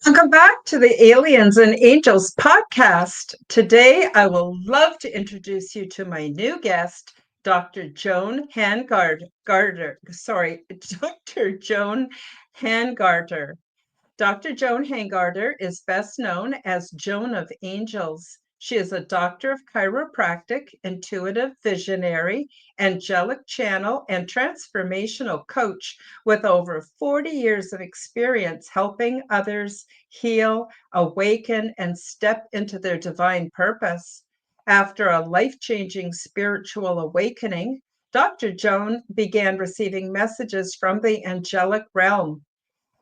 Welcome back to the Aliens and Angels podcast. Today, I will love to introduce you to my new guest, Dr. Joan Hangarter. Dr. Joan Hangarter. Dr. Joan Hangarter is best known as Joan of Angels. She is a doctor of chiropractic, intuitive visionary, angelic channel, and transformational coach with over 40 years of experience helping others heal, awaken, and step into their divine purpose. After a life-changing spiritual awakening, Dr. Joan began receiving messages from the angelic realm,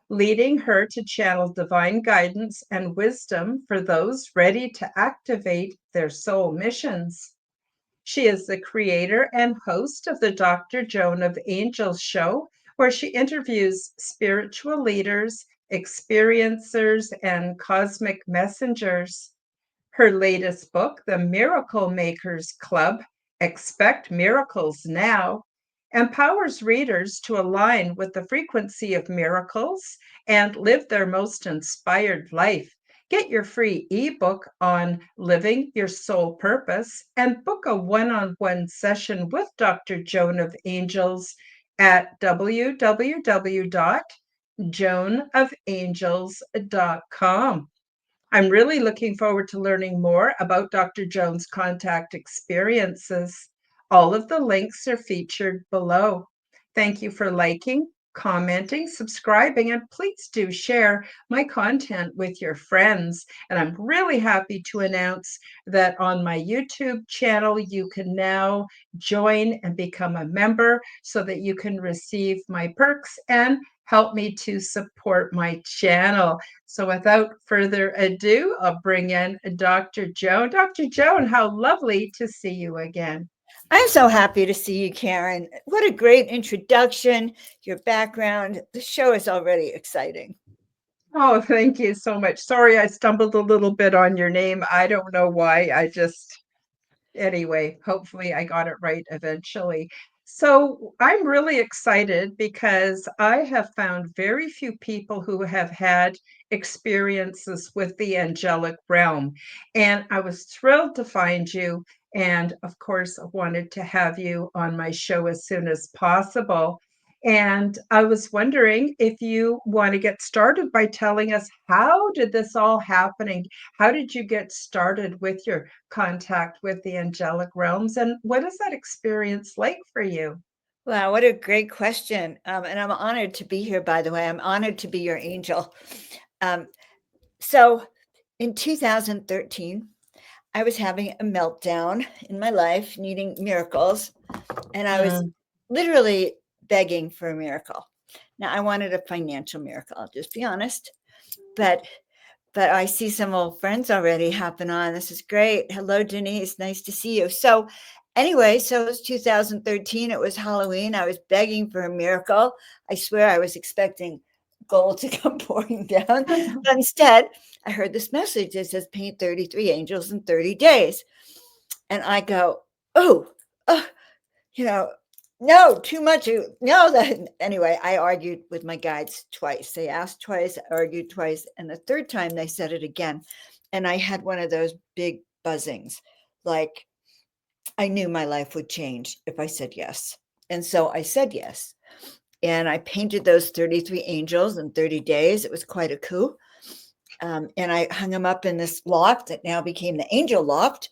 leading her to channel divine guidance and wisdom for those ready to activate their soul missions. She is the creator and host of the Dr. Joan of Angels show, where she interviews spiritual leaders, experiencers, and cosmic messengers. Her latest book, The Miracle Makers Club, Expect Miracles Now, empowers readers to align with the frequency of miracles and live their most inspired life. Get your free ebook on living your soul purpose and book a one-on-one session with Dr. Joan of Angels at www.joanofangels.com. I'm really looking forward to learning more about Dr. Joan's contact experiences. All of the links are featured below. Thank you for liking, commenting, subscribing, and please do share my content with your friends. And I'm really happy to announce that on my YouTube channel, you can now join and become a member so that you can receive my perks and help me to support my channel. So without further ado, I'll bring in Dr. Joan. Dr. Joan, how lovely to see you again. I'm so happy to see you, Karen. What a great introduction, your background. The show is already exciting. Oh, thank you so much. Sorry, I stumbled a little bit on your name. I don't know why. Anyway, hopefully I got it right eventually. So I'm really excited because I have found very few people who have had experiences with the angelic realm. And I was thrilled to find you. And of course, I wanted to have you on my show as soon as possible. And I was wondering if you want to get started by telling us, how did this all happen? How did you get started with your contact with the angelic realms, and what is that experience like for you? Wow, what a great question. And I'm honored to be here, by the way. I'm honored to be your angel. So in 2013, I was having a meltdown in my life, needing miracles. And I was literally begging for a miracle. Now, I wanted a financial miracle, I'll just be honest. But I see some old friends already hopping on. This is great. Hello, Denise. Nice to see you. So anyway, so it was 2013. It was Halloween. I was begging for a miracle. I swear I was expecting gold to come pouring down. But instead, I heard this message that says paint 33 angels in 30 days. And I go, no, too much. No, anyway, I argued with my guides twice. They asked twice, I argued twice. And the third time they said it again. And I had one of those big buzzings. Like I knew my life would change if I said yes. And so I said yes. And I painted those 33 angels in 30 days. It was quite a coup. And I hung them up in this loft that now became the Angel Loft.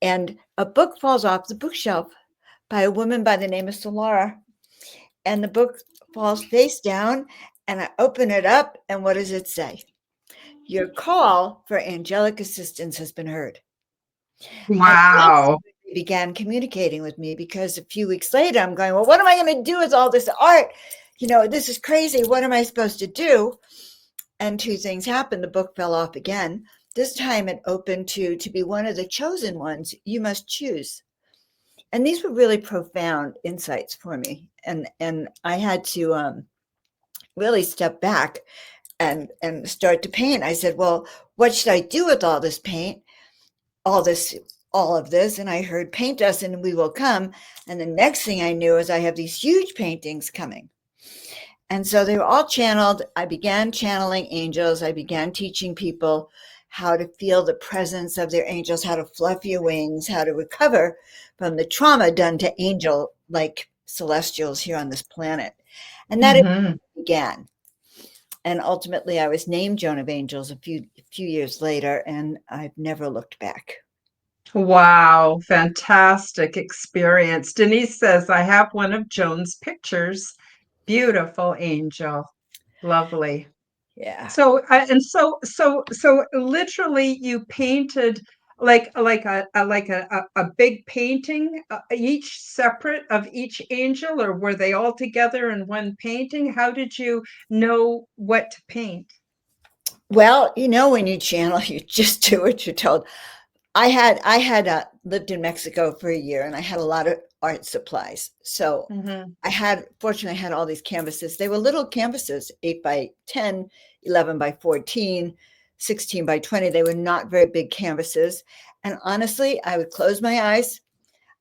And a book falls off the bookshelf by a woman by the name of Solara. And the book falls face down, and I open it up, and what does it say? Your call for angelic assistance has been heard. Wow. began communicating with me, because a few weeks later, I'm going, well, what am I going to do with all this art? This is crazy. What am I supposed to do? And two things happened. The book fell off again. This time it opened to be one of the chosen ones. You must choose. And these were really profound insights for me. And I had to really step back and start to paint. I said, well, what should I do with all this paint? All of this. And I heard, paint us and we will come. And the next thing I knew is I have these huge paintings coming. And so they were all channeled. I began channeling angels. I began teaching people how to feel the presence of their angels, how to fluff your wings, how to recover from the trauma done to angel-like celestials here on this planet. And that began. And ultimately, I was named Joan of Angels a few years later, and I've never looked back. Wow, fantastic experience. Denise says, I have one of Joan's pictures. Beautiful angel. Lovely. Yeah. So literally you painted like a big painting, each separate of each angel, or were they all together in one painting? How did you know what to paint? Well, when you channel, you just do what you're told. I had lived in Mexico for a year, and I had a lot of art supplies. So fortunately, I had all these canvases. They were little canvases, 8 by 10, 11 by 14, 16 by 20. They were not very big canvases. And honestly, I would close my eyes.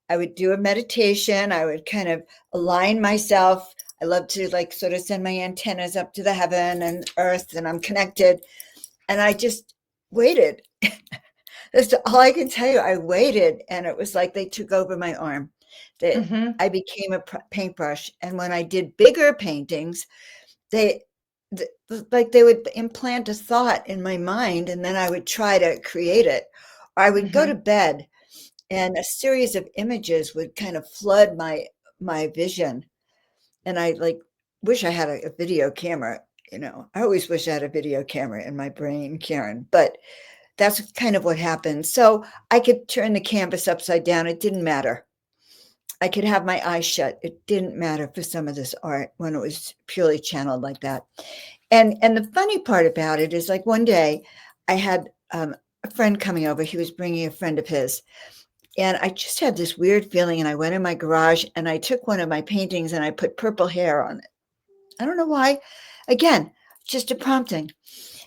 I would do a meditation. I would kind of align myself. I love to sort of send my antennas up to the heaven and earth, and I'm connected. And I just waited. That's all I can tell you. I waited, and it was like they took over my arm. That I became a paintbrush. And when I did bigger paintings, they would implant a thought in my mind, and then I would try to create it. Or I would go to bed, and a series of images would kind of flood my vision. And I wish I had a video camera. I always wish I had a video camera in my brain, Karen, but that's kind of what happened. So I could turn the canvas upside down. It didn't matter. I could have my eyes shut. It didn't matter for some of this art when it was purely channeled like that. And the funny part about it is, one day I had a friend coming over. He was bringing a friend of his. And I just had this weird feeling. And I went in my garage and I took one of my paintings and I put purple hair on it. I don't know why. Again, just a prompting.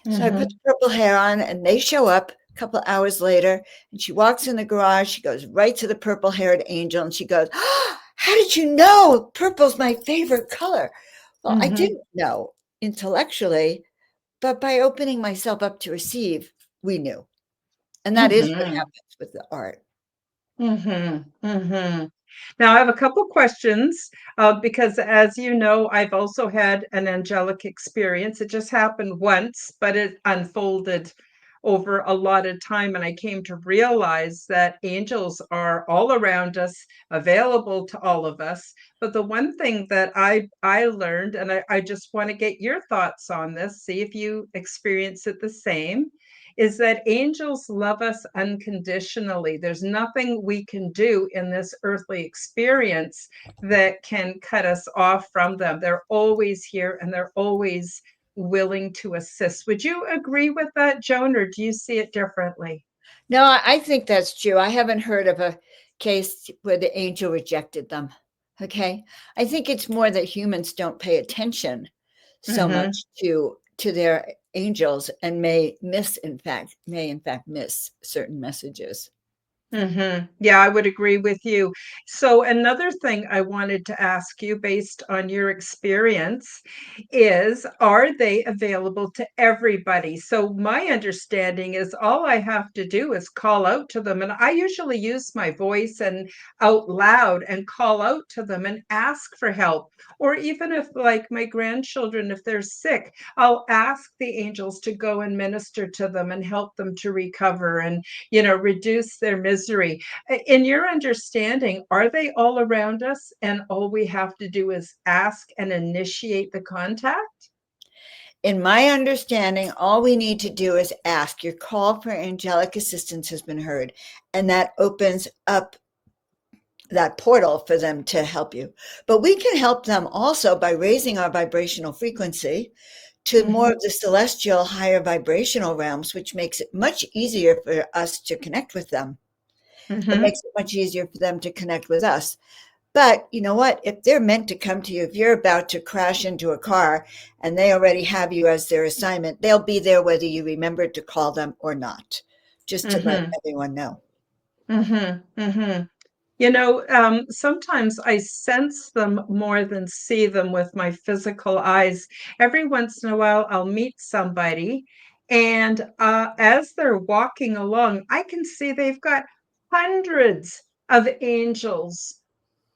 So I put the purple hair on, and they show up a couple hours later, and she walks in the garage. She goes right to the purple-haired angel, and she goes, oh, how did you know purple's my favorite color? Well, I didn't know intellectually, but by opening myself up to receive, we knew. And that is what happens with the art. Now, I have a couple questions because, as you know, I've also had an angelic experience. It just happened once, but it unfolded over a lot of time. And I came to realize that angels are all around us, available to all of us. But the one thing that I learned, and I just want to get your thoughts on this, see if you experience it the same, is that angels love us unconditionally. There's nothing we can do in this earthly experience that can cut us off from them. They're always here and they're always willing to assist. Would you agree with that, Joan, or do you see it differently? No, I think that's true. I haven't heard of a case where the angel rejected them. Okay. I think it's more that humans don't pay attention so much to their angels and may in fact miss certain messages. Yeah, I would agree with you. So another thing I wanted to ask you, based on your experience, is are they available to everybody? So my understanding is all I have to do is call out to them. And I usually use my voice and out loud and call out to them and ask for help. Or even if, like my grandchildren, if they're sick, I'll ask the angels to go and minister to them and help them to recover and reduce their misery. In your understanding, are they all around us and all we have to do is ask and initiate the contact? In my understanding, all we need to do is ask. Your call for angelic assistance has been heard, and that opens up that portal for them to help you. But we can help them also by raising our vibrational frequency to more of the celestial, higher vibrational realms, which makes it much easier for us to connect with them. It Mm-hmm. makes it much easier for them to connect with us. But you know what? If they're meant to come to you, if you're about to crash into a car and they already have you as their assignment, they'll be there whether you remember to call them or not, just to let Mm-hmm. everyone know. Mm-hmm. Mm-hmm. Sometimes I sense them more than see them with my physical eyes. Every once in a while, I'll meet somebody, and as they're walking along, I can see they've got hundreds of angels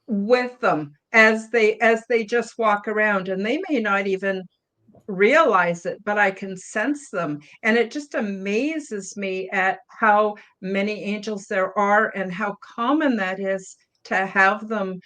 with them as they just walk around, and they may not even realize it, but I can sense them. And it just amazes me at how many angels there are and how common that is to have them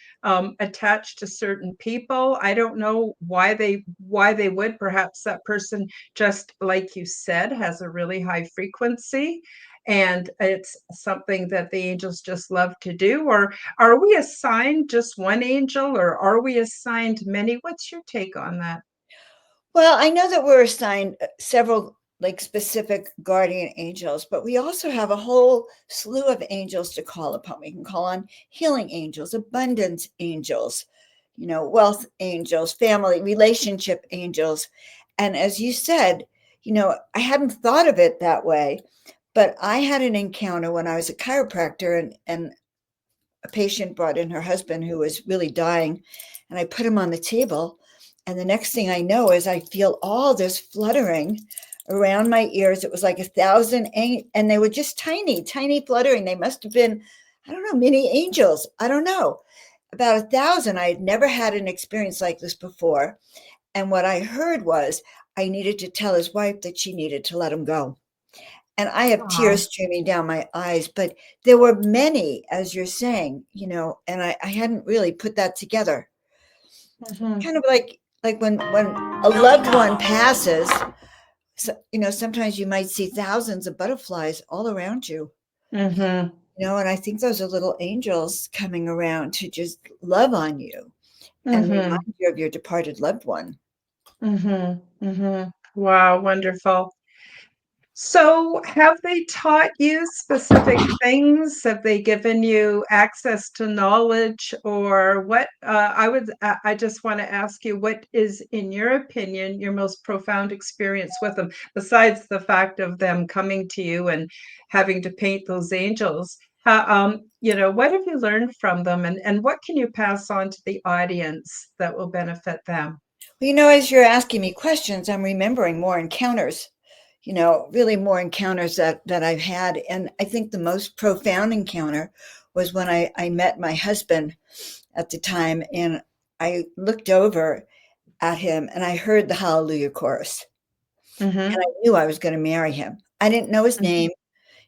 attached to certain people. I don't know why they would. Perhaps that person, just like you said, has a really high frequency. And it's something that the angels just love to do. Or are we assigned just one angel, or are we assigned many? What's your take on that? Well, I know that we're assigned several like specific guardian angels, but we also have a whole slew of angels to call upon. We can call on healing angels, abundance angels, wealth angels, family relationship angels. And as you said, I hadn't thought of it that way, but I had an encounter when I was a chiropractor, and a patient brought in her husband who was really dying, and I put him on the table. And the next thing I know is I feel all this fluttering around my ears. It was like 1,000, and they were just tiny, tiny fluttering. They must have been, I don't know, mini angels. I don't know. About 1,000. I had never had an experience like this before. And what I heard was I needed to tell his wife that she needed to let him go. And I have Aw. tears streaming down my eyes, but there were many, as you're saying, and I hadn't really put that together. Mhm. Kind of like when a loved one passes, so, sometimes you might see thousands of butterflies all around you, Mhm. and I think those are little angels coming around to just love on you and remind Mhm. you of your departed loved one. Mhm. Mhm. Wow, wonderful. So, have they taught you specific things? Have they given you access to knowledge, or what? I just want to ask you, what is, in your opinion, your most profound experience with them, besides the fact of them coming to you and having to paint those angels? What have you learned from them, and what can you pass on to the audience that will benefit them? Well, as you're asking me questions, I'm remembering more encounters, really more encounters that I've had. And I think the most profound encounter was when I met my husband at the time, and I looked over at him and I heard the Hallelujah chorus. And Mhm. I knew I was going to marry him. I didn't know his Mhm. name.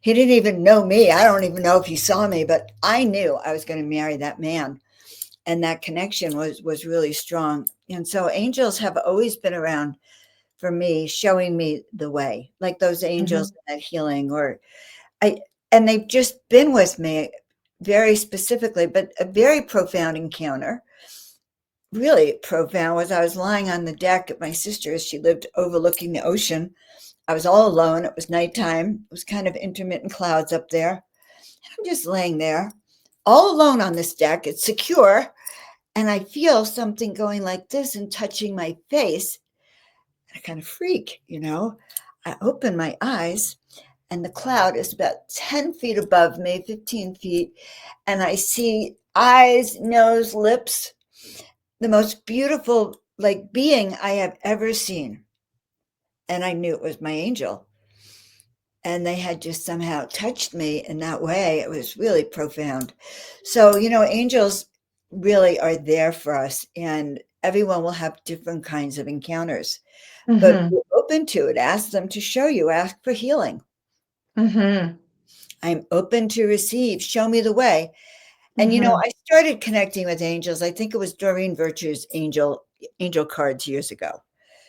He didn't even know me. I don't even know if he saw me, but I knew I was going to marry that man. And that connection was really strong. And so angels have always been around for me, showing me the way, like those angels Mhm. in that healing, or I, and they've just been with me very specifically, but a very profound encounter, really profound, was I was lying on the deck at my sister's. She lived overlooking the ocean. I was all alone. It was nighttime. It was kind of intermittent clouds up there. I'm just laying there all alone on this deck. It's secure. And I feel something going like this and touching my face. I kind of freak. I open my eyes, and the cloud is about 10 feet above me, 15 feet. And I see eyes, nose, lips, the most beautiful like being I have ever seen. And I knew it was my angel. And they had just somehow touched me in that way. It was really profound. So, angels really are there for us, and everyone will have different kinds of encounters. But Mhm. be open to it. Ask them to show you. Ask for healing. Mhm. I'm open to receive. Show me the way. And Mhm. I started connecting with angels. I think it was Doreen Virtue's angel cards years ago.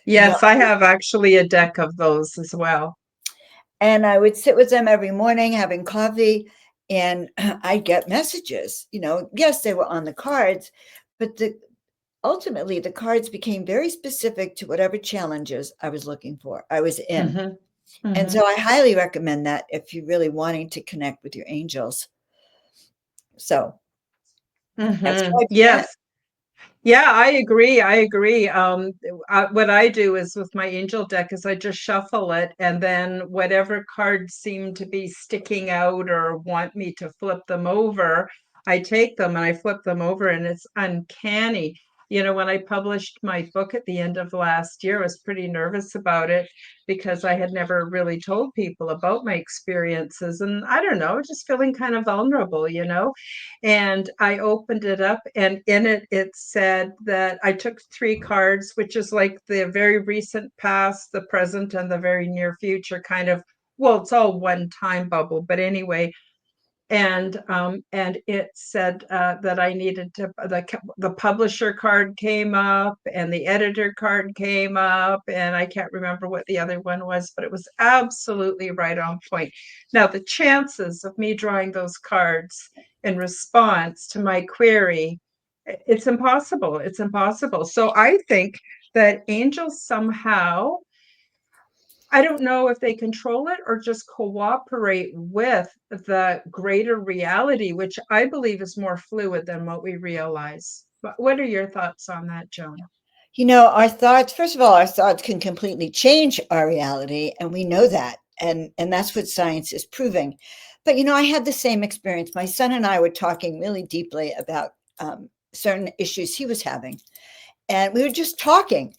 You know, Yes, I have actually a deck of those as well. and I would sit with them every morning having coffee, and I'd get messages, yes, they were on the cards, but ultimately the cards became very specific to whatever challenges I was in. Mhm. And Mhm. so I highly recommend that if you're really wanting to connect with your angels. So that's Mhm. how I do that. Yes. Yeah, I agree. I agree. What I do is with my angel deck is I just shuffle it, and then whatever cards seem to be sticking out or want me to flip them over, I take them and I flip them over, and it's uncanny. When I published my book at the end of last year, I was pretty nervous about it because I had never really told people about my experiences. And I don't know, just feeling kind of vulnerable. And I opened it up, and in it, it said that I took three cards, which is like the very recent past, the present, and the very near future kind of. Well, it's all one time bubble, but anyway, and it said that I needed to the publisher card came up and the editor card came up, and I can't remember what the other one was, but it was absolutely right on point. Now the chances of me drawing those cards in response to my query, it's impossible. It's impossible. So I think that angels somehow, I don't know if they control it or just cooperate with the greater reality, which I believe is more fluid than what we realize. But what are your thoughts on that, Joan? Our thoughts, first of all, our thoughts can completely change our reality, and we know that. And that's what science is proving. But I had the same experience. My son and I were talking really deeply about certain issues he was having, and we were just talking.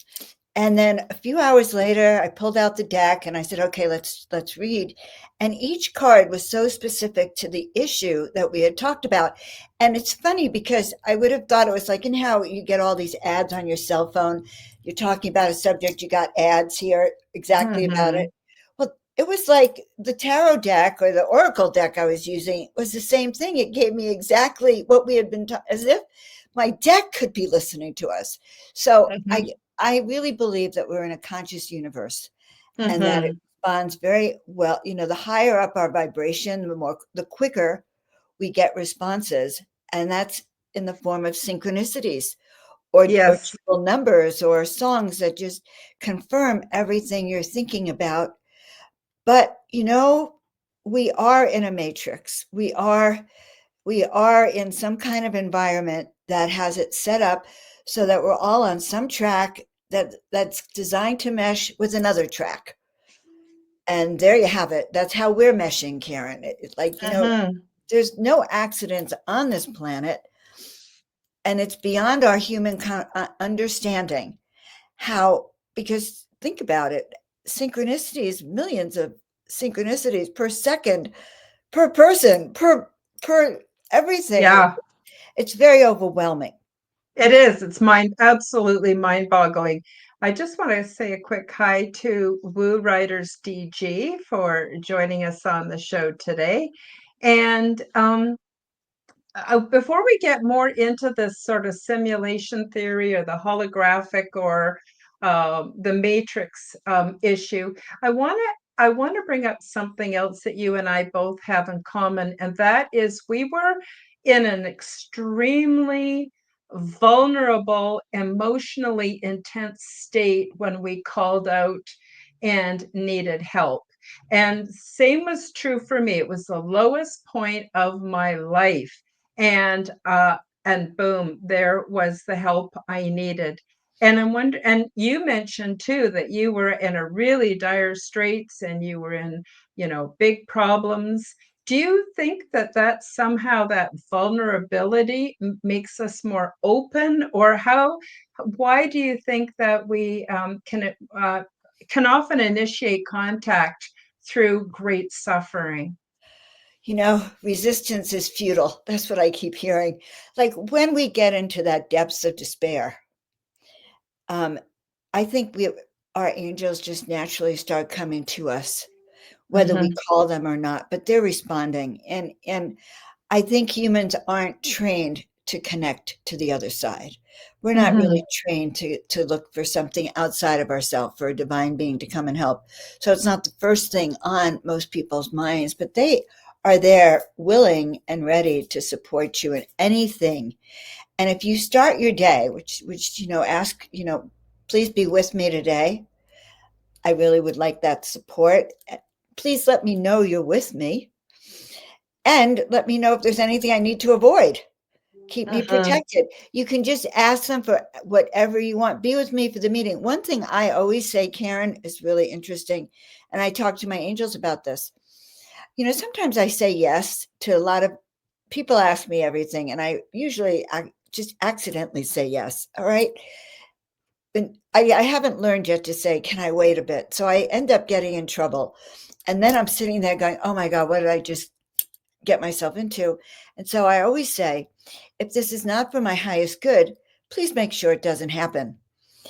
And then a few hours later, I pulled out the deck and I said, "Okay, let's read." And each card was so specific to the issue that we had talked about. And it's funny because I would have thought it was like, how you get all these ads on your cell phone. You're talking about a subject, you got ads here exactly about Mm-hmm. it. Well, it was like the tarot deck or the oracle deck I was using was the same thing. It gave me exactly what we had been as if my deck could be listening to us. So Mm-hmm. I really believe that we're in a conscious universe and that it Mm-hmm. responds very well. The higher up our vibration, the quicker we get responses. And that's in the form of synchronicities or Yes. triple numbers or songs that just confirm everything you're thinking about. But we are in a matrix. We are in some kind of environment that has it set up so that we're all on some track that's designed to mesh with another track. And there you have it. That's how we're meshing, Karen. Like, Mm-hmm. there's no accidents on this planet, and it's beyond our human understanding how, because think about it, synchronicities, millions of synchronicities per second, per person, per everything. Yeah, It's very overwhelming. it is. It's absolutely mind-boggling. I just want to say a quick hi to Woo Writers DG for joining us on the show today. And before we get more into this sort of simulation theory or the holographic or the matrix issue, I want to bring up something else that you and I both have in common, and that is we were in an extremely vulnerable, emotionally intense state when we called out and needed help. And same was true for me. It was the lowest point of my life, and boom, there was the help I needed. And I'm wondering, and you mentioned too that you were in a really dire straits and you were in, big problems. Do you think that somehow that vulnerability makes us more open, or why do you think that we can often initiate contact through great suffering? Resistance is futile. That's what I keep hearing. Like when we get into that depths of despair, um, I think our angels just naturally start coming to us, whether we Mm-hmm. call them or not, but they're responding. And I think humans aren't trained to connect to the other side. We're not Mm-hmm. really trained to look for something outside of ourselves, for a divine being to come and help. So it's not the first thing on most people's minds, but they are there willing and ready to support you in anything. And if you start your day, which ask, please be with me today. I really would like that support. Please let me know you're with me. And let me know if there's anything I need to avoid. Keep me Mhm. protected. You can just ask them for whatever you want. Be with me for the meeting. One thing I always say, Karen, is really interesting. And I talk to my angels about this. Sometimes I say yes to a lot of people ask me everything, and I just accidentally say yes. All right. And I haven't learned yet to say, can I wait a bit? So I end up getting in trouble. And then I'm sitting there going, oh my God, what did I just get myself into? And so I always say, if this is not for my highest good, please make sure it doesn't happen.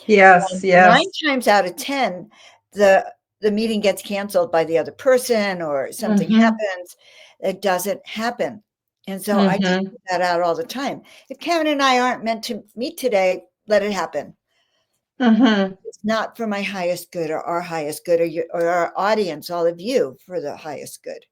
Yes, Nine yes. times out of 10, the meeting gets canceled by the other person or something Mhm. happens. It doesn't happen. And so I just Mhm. put that out all the time. If Karen and I aren't meant to meet today, let it happen. Mhm. It's not for my highest good or our highest good or our audience, all of you, for the highest good.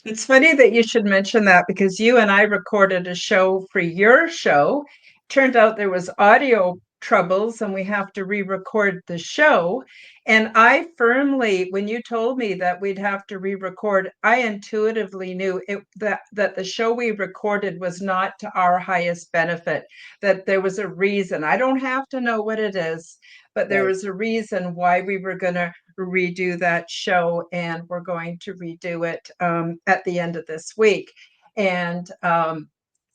It's funny that you should mention that because you and I recorded a show for your show. Turned out there was audio troubles and we have to re-record the show. And I firmly, when you told me that we'd have to re-record, I intuitively knew that the show we recorded was not to our highest benefit, that there was a reason. I don't have to know what it is, but there Right. was a reason why we were going to redo that show, and we're going to redo it at the end of this week. And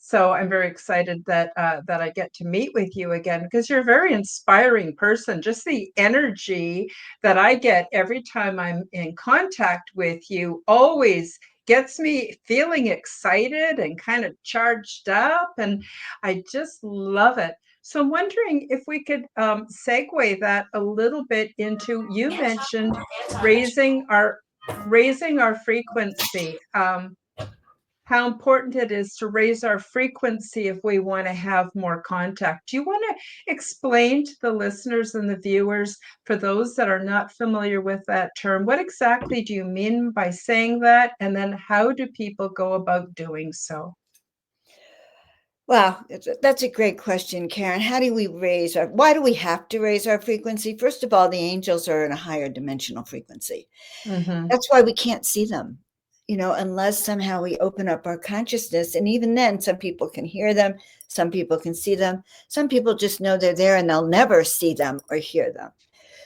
so I'm very excited that I get to meet with you again because you're a very inspiring person. Just the energy that I get every time I'm in contact with you always gets me feeling excited and kind of charged up, and I just love it. So I'm wondering if we could segue that a little bit into, you mentioned raising our frequency. How important it is to raise our frequency if we want to have more contact. Do you want to explain to the listeners and the viewers, for those that are not familiar with that term, what exactly do you mean by saying that? And then how do people go about doing so? Wow, that's a great question, Karen. Why do we have to raise our frequency? First of all, the angels are in a higher dimensional frequency. Mm-hmm. That's why we can't see them, unless somehow we open up our consciousness. And even then, some people can hear them, some people can see them, some people just know they're there and they'll never see them or hear them.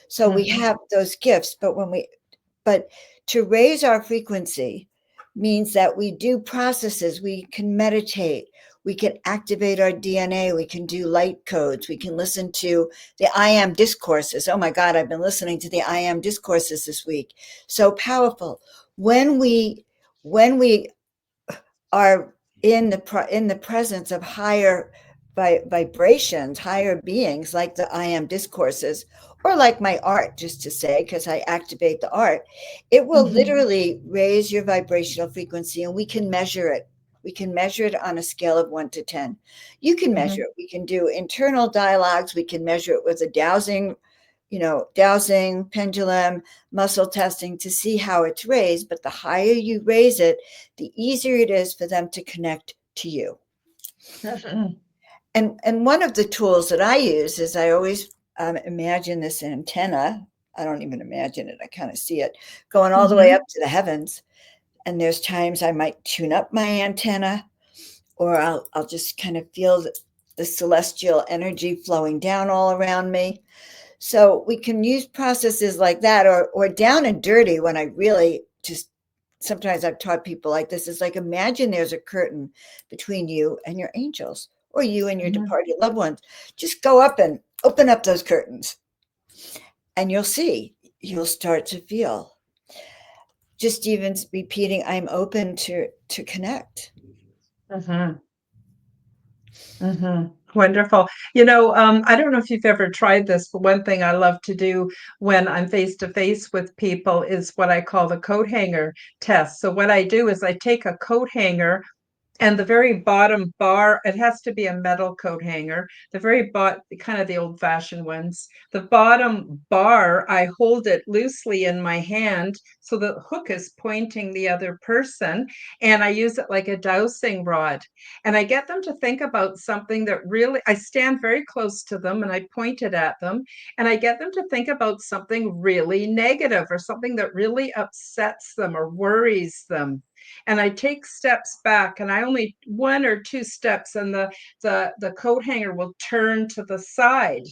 So we Mm-hmm. have those gifts, but to raise our frequency means that we do processes. We can meditate, we can activate our DNA, we can do light codes, we can listen to the I am discourses. Oh my God, I've been listening to the I am discourses this week. So powerful. When we are in the presence of higher vibrations, higher beings, like the I am discourses, or like my art, just to say, because I activate the art, it will Mm-hmm. literally raise your vibrational frequency, and we can measure it. We can measure it on a scale of 1 to 10. You can measure Mm-hmm. it. We can do internal dialogues. We can measure it with a dowsing, pendulum, muscle testing to see how it's raised. But the higher you raise it, the easier it is for them to connect to you. Mm-hmm. And one of the tools that I use is I always imagine this antenna. I don't even imagine it. I kind of see it going all the way Mm-hmm. up to the heavens. And there's times I might tune up my antenna, or I'll just kind of feel the celestial energy flowing down all around me. So we can use processes like that, or down and dirty, when I really just, sometimes I've taught people like this, is like, imagine there's a curtain between you and your angels, or you and your Mm-hmm. departed loved ones. Just go up and open up those curtains, and you'll start to feel, just even repeating, I'm open to connect. Mm-hmm. Mm-hmm. Wonderful. I don't know if you've ever tried this, but one thing I love to do when I'm face to face with people is what I call the coat hanger test. So what I do is I take a coat hanger And the very bottom bar, it has to be a metal coat hanger. The very bottom, kind of the old fashioned ones. The bottom bar, I hold it loosely in my hand so the hook is pointing the other person. And I use it like a dowsing rod. And I get them to think about something that really, I stand very close to them and I point it at them. And I get them to think about something really negative or something that really upsets them or worries them, and I take steps back, and I only one or two steps, and the coat hanger will turn to the side.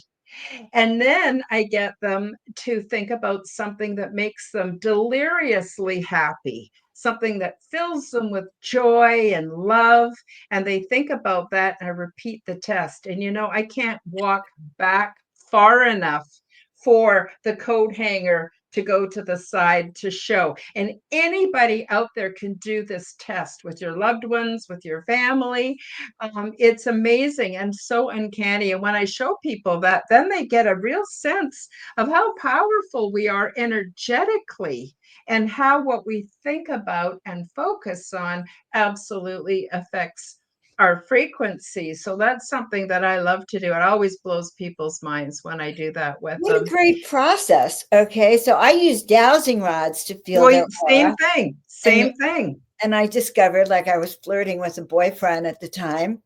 And then I get them to think about something that makes them deliriously happy, something that fills them with joy and love. And they think about that, and I repeat the test. And I can't walk back far enough for the coat hanger to go to the side to show. And anybody out there can do this test with your loved ones, with your family. It's amazing and so uncanny. And when I show people that, then they get a real sense of how powerful we are energetically and how what we think about and focus on absolutely affects our frequency. So that's something that I love to do. It always blows people's minds when I do that with What a them. great process. Okay. So I use dowsing rods to feel Well, their same aura. thing, And same thing. and I discovered, like, I was flirting with a boyfriend at the time,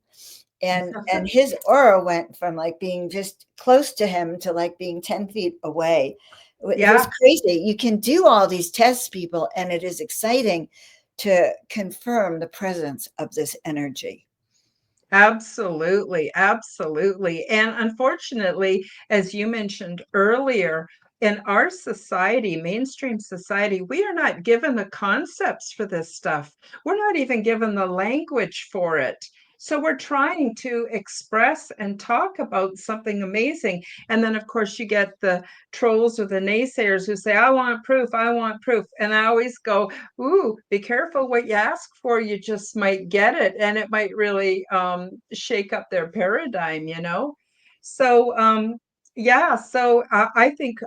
and his aura went from like being just close to him to like being 10 feet away. It was Yeah. crazy. You can do all these tests, people, and it is exciting to confirm the presence of this energy. Absolutely, absolutely. And unfortunately, as you mentioned earlier, in our society, mainstream society, we are not given the concepts for this stuff. We're not even given the language for it. So we're trying to express and talk about something amazing. And then, of course, you get the trolls or the naysayers who say, I want proof, I want proof. And I always go, ooh, be careful what you ask for. You just might get it, and it might really shake up their paradigm. So yeah, so I think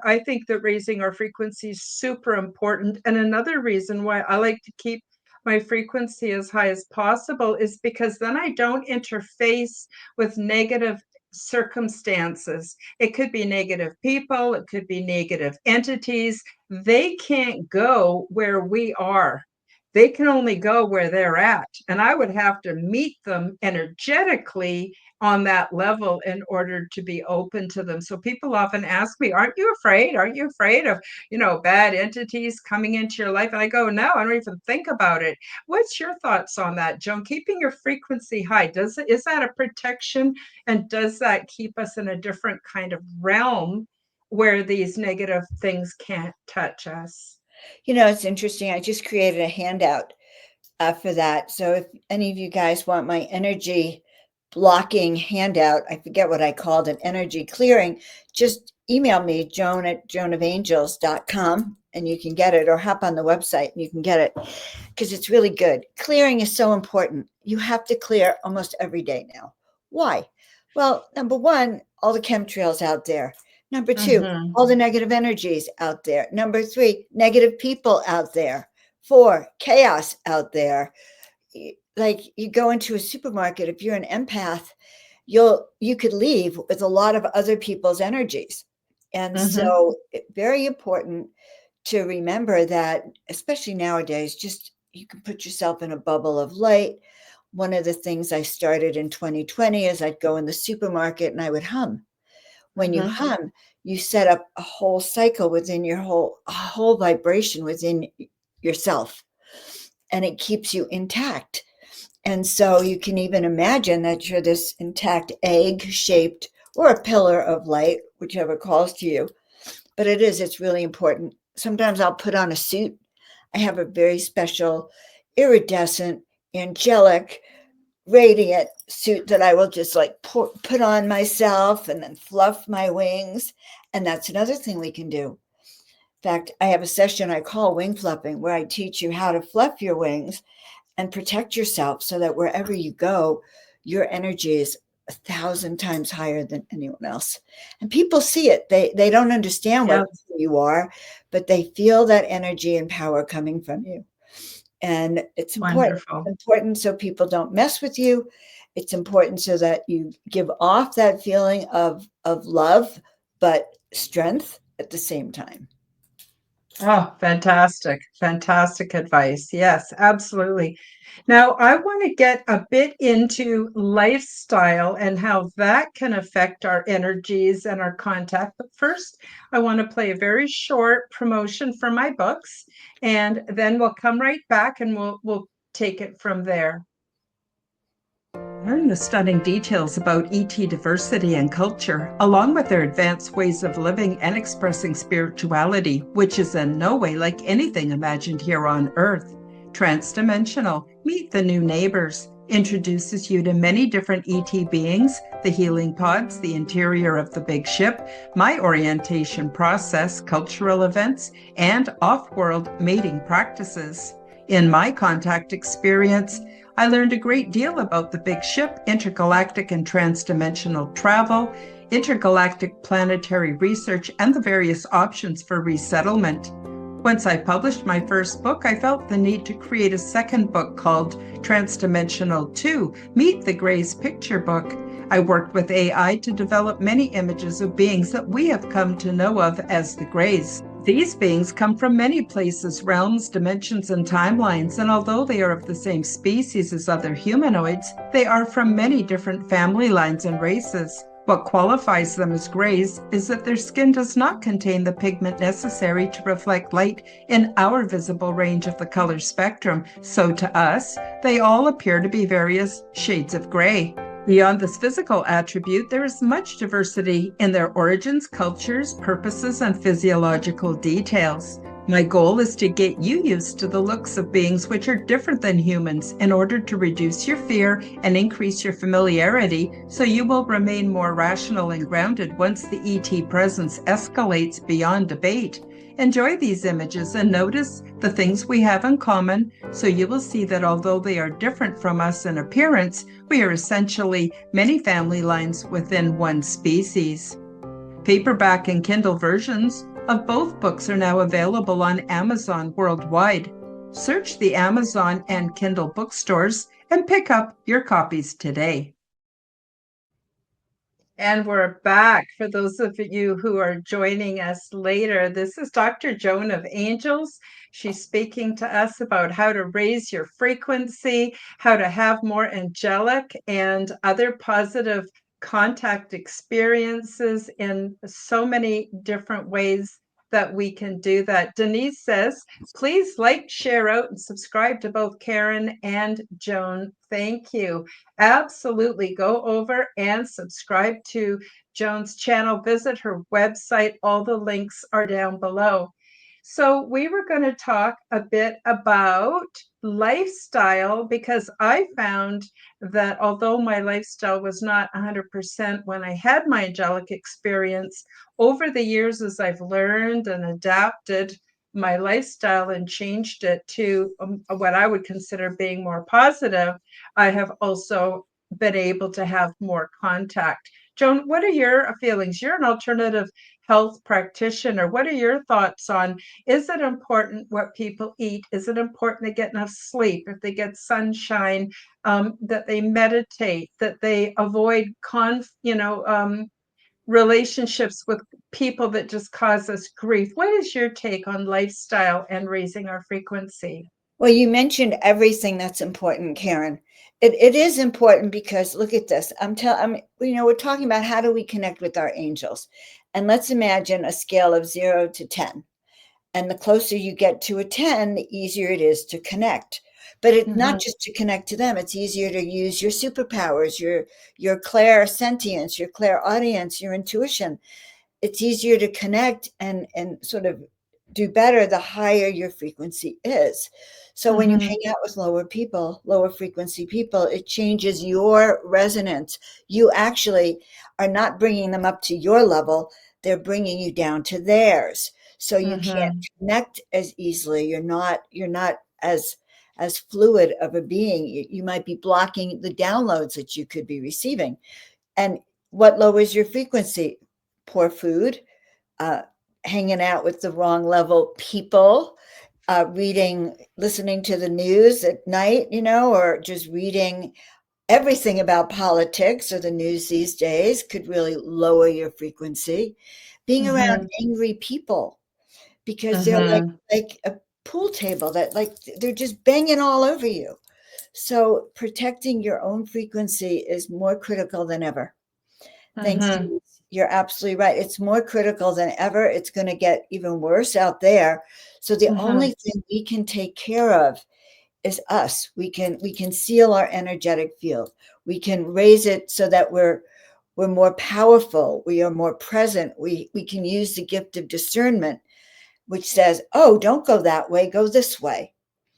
that raising our frequency is super important. And another reason why I like to keep my frequency as high as possible is because then I don't interface with negative circumstances. It could be negative people, it could be negative entities. They can't go where we are. They can only go where they're at. And I would have to meet them energetically on that level in order to be open to them. So people often ask me, aren't you afraid? Aren't you afraid of, bad entities coming into your life? And I go, no, I don't even think about it. What's your thoughts on that, Joan? Keeping your frequency high, is that a protection? And does that keep us in a different kind of realm where these negative things can't touch us? It's interesting. I just created a handout for that. So if any of you guys want my energy blocking handout, I forget what I called it, energy clearing, just email me, joan@joanofangels.com, and you can get it, or hop on the website and you can get it, because it's really good. Clearing is so important. You have to clear almost every day now. Why? Well, number one, all the chemtrails out there. Number two, Mm-hmm. all the negative energies out there. Number three, negative people out there. Four, chaos out there. Like, you go into a supermarket, if you're an empath, you could leave with a lot of other people's energies. And Mm-hmm. so very important to remember that, especially nowadays, just you can put yourself in a bubble of light. One of the things I started in 2020 is I'd go in the supermarket and I would hum. When you Mm-hmm. hum, you set up a whole cycle within a whole vibration within yourself, and it keeps you intact. And so you can even imagine that you're this intact egg shaped, or a pillar of light, whichever calls to you. But it's really important. Sometimes I'll put on a suit. I have a very special, iridescent, angelic, radiant suit that I will just like put on myself and then fluff my wings. And that's another thing we can do. In fact, I have a session I call wing fluffing, where I teach you how to fluff your wings and protect yourself so that wherever you go, your energy is 1,000 times higher than anyone else. And people see it. They don't understand Yeah. who you are, but they feel that energy and power coming from you. And it's important. Wonderful. It's important so people don't mess with you. It's important so that you give off that feeling of love, but strength at the same time. Oh, fantastic. Fantastic advice. Yes, absolutely. Now, I want to get a bit into lifestyle and how that can affect our energies and our contact. But first, I want to play a very short promotion for my books, and then we'll come right back and we'll take it from there. Learn the stunning details about ET diversity and culture, along with their advanced ways of living and expressing spirituality, which is in no way like anything imagined here on Earth. Transdimensional, Meet the New Neighbors, introduces you to many different ET beings, the healing pods, the interior of the big ship, my orientation process, cultural events, and off-world mating practices. In my contact experience, I learned a great deal about the big ship, intergalactic and transdimensional travel, intergalactic planetary research, and the various options for resettlement. Once I published my first book, I felt the need to create a second book called Transdimensional 2, Meet the Greys Picture Book. I worked with AI to develop many images of beings that we have come to know of as the Greys. These beings come from many places, realms, dimensions, and timelines, and although they are of the same species as other humanoids, they are from many different family lines and races. What qualifies them as Greys is that their skin does not contain the pigment necessary to reflect light in our visible range of the color spectrum, so to us, they all appear to be various shades of gray. Beyond this physical attribute, there is much diversity in their origins, cultures, purposes, and physiological details. My goal is to get you used to the looks of beings which are different than humans in order to reduce your fear and increase your familiarity so you will remain more rational and grounded once the ET presence escalates beyond debate. Enjoy these images and notice the things we have in common, so you will see that although they are different from us in appearance, we are essentially many family lines within one species. Paperback and Kindle versions of both books are now available on Amazon worldwide. Search the Amazon and Kindle bookstores and pick up your copies today. And we're back. For those of you who are joining us later, this is Dr. Joan of Angels. She's speaking to us about how to raise your frequency, how to have more angelic and other positive contact experiences in so many different ways that we can do that. Denise says, please like, share out, and subscribe to both Karen and Joan. Thank you. Absolutely. Go over and subscribe to Joan's channel. Visit her website. All the links are down below. So we were going to talk a bit about lifestyle because I found that although my lifestyle was not 100% when I had my angelic experience, over the years as I've learned and adapted my lifestyle and changed it to what I would consider being more positive, I have also been able to have more contact. Joan, what are your feelings? You're an alternative health practitioner. What are your thoughts on, is it important what people eat? Is it important to get enough sleep? If they get sunshine, that they meditate, that they avoid relationships with people that just cause us grief? What is your take on lifestyle and raising our frequency? Well, you mentioned everything that's important, Karen. It is important because look at this. We're talking about how do we connect with our angels, and let's imagine a scale of 0 to 10. And the closer you get to a 10, the easier it is to connect. But it's not just to connect to them. It's easier to use your superpowers, your clairsentience, your clairaudience, your intuition. It's easier to connect and sort of do better the higher your frequency is. So when you hang out with lower frequency people, it changes your resonance. You actually are not bringing them up to your level. They're bringing you down to theirs. So you can't connect as easily. You're not as fluid of a being. You might be blocking the downloads that you could be receiving. And what lowers your frequency? Poor food, hanging out with the wrong level people, reading, listening to the news at night, or just reading everything about politics or the news these days could really lower your frequency. Being around Mhm. angry people because they're Mhm. like a pool table that like they're just banging all over you. So protecting your own frequency is more critical than ever. Thanks, Mhm. Denise. You're absolutely right. It's more critical than ever. It's going to get even worse out there. So the only Mhm. thing we can take care of is us. We can seal our energetic field. We can raise it so that we're more powerful. We are more present. We can use the gift of discernment, which says, "Oh, don't go that way. Go this way."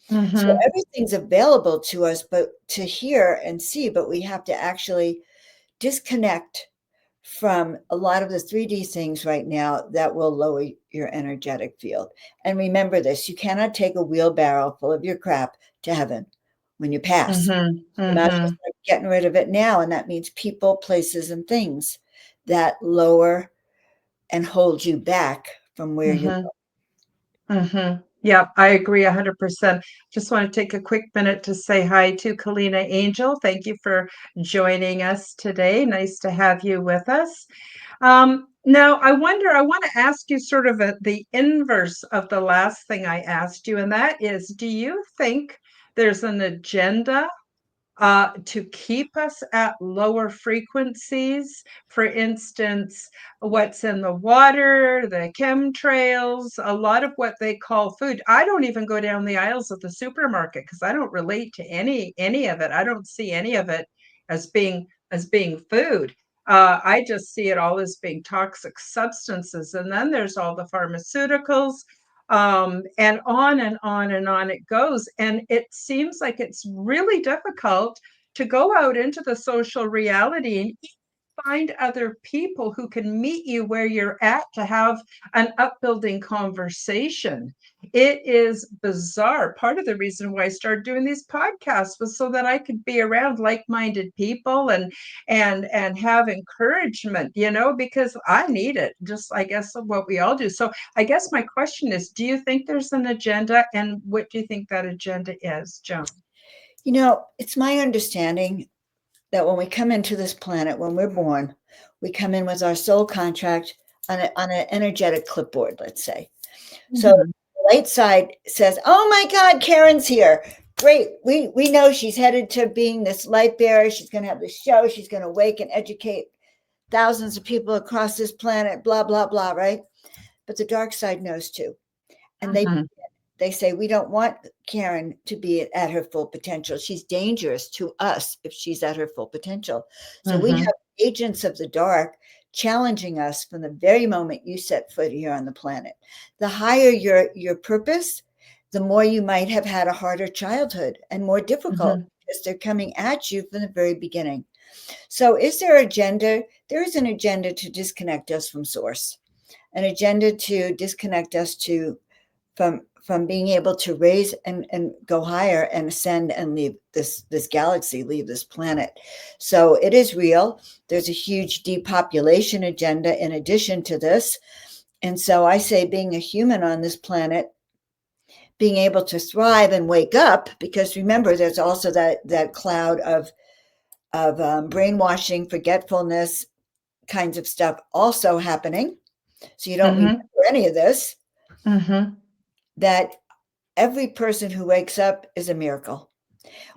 So Mhm. everything's available to us, but to hear and see. But we have to actually disconnect from a lot of the 3D things right now that will lower your energetic field. And remember this, you cannot take a wheelbarrow full of your crap to heaven when you pass. Mhm. You might as well Mhm. start getting rid of it now. And that means people, places, and things that lower and hold you back from where you're Mhm. Mhm. Yeah, I agree 100%. Just want to take a quick minute to say hi to Kalina Angel. Thank you for joining us today. Nice to have you with us. Now, I want to ask you sort of the inverse of the last thing I asked you, and that is, do you think there's an agenda to keep us at lower frequencies? For instance, what's in the water, the chemtrails, a lot of what they call food. I don't even go down the aisles of the supermarket because I don't relate to any of it. I don't see any of it as being food. I just see it all as being toxic substances. And then there's all the pharmaceuticals, and on and on and on it goes. And it seems like it's really difficult to go out into the social reality and find other people who can meet you where you're at to have an upbuilding conversation. It is bizarre. Part of the reason why I started doing these podcasts was so that I could be around like-minded people and have encouragement, because I need it, just I guess what we all do. So I guess my question is, do you think there's an agenda, and what do you think that agenda is, Joan? It's my understanding that when we come into this planet, when we're born, we come in with our soul contract on an energetic clipboard, let's say. So Mhm. the light side says, "Oh my God, Karen's here. Great. We know she's headed to being this light bearer. She's going to have this show. She's going to wake and educate thousands of people across this planet, blah, blah, blah," right? But the dark side knows too. And Mhm. they say, "We don't want Karen to be at her full potential. She's dangerous to us if she's at her full potential." So we Mhm. have agents of the dark challenging us from the very moment you set foot here on the planet. The higher your purpose, the more you might have had a harder childhood and more difficult Mhm. because they're coming at you from the very beginning. So is there an agenda? There is an agenda to disconnect us from source, an agenda to disconnect us to from being able to raise and go higher and ascend and leave this galaxy, leave this planet. So it is real. There's a huge depopulation agenda in addition to this. And so I say being a human on this planet, being able to thrive and wake up, because remember, there's also that cloud of brainwashing, forgetfulness kinds of stuff also happening. So you don't remember Mhm. any of this, Mhm. that every person who wakes up is a miracle.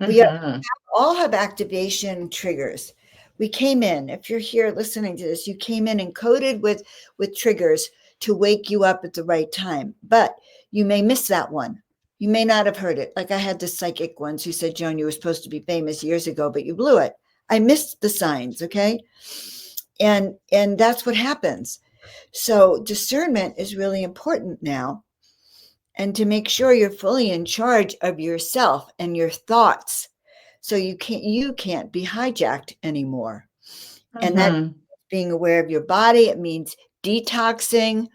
We Mhm. all have activation triggers. We came in, if you're here listening to this, you came in encoded with triggers to wake you up at the right time. But you may miss that one. You may not have heard it. Like I had this psychic once who said, "Joan, you were supposed to be famous years ago, but you blew it." I missed the signs, okay? And that's what happens. So discernment is really important now, and to make sure you're fully in charge of yourself and your thoughts, so you can't be hijacked anymore. And that Mhm. being aware of your body, it means detoxing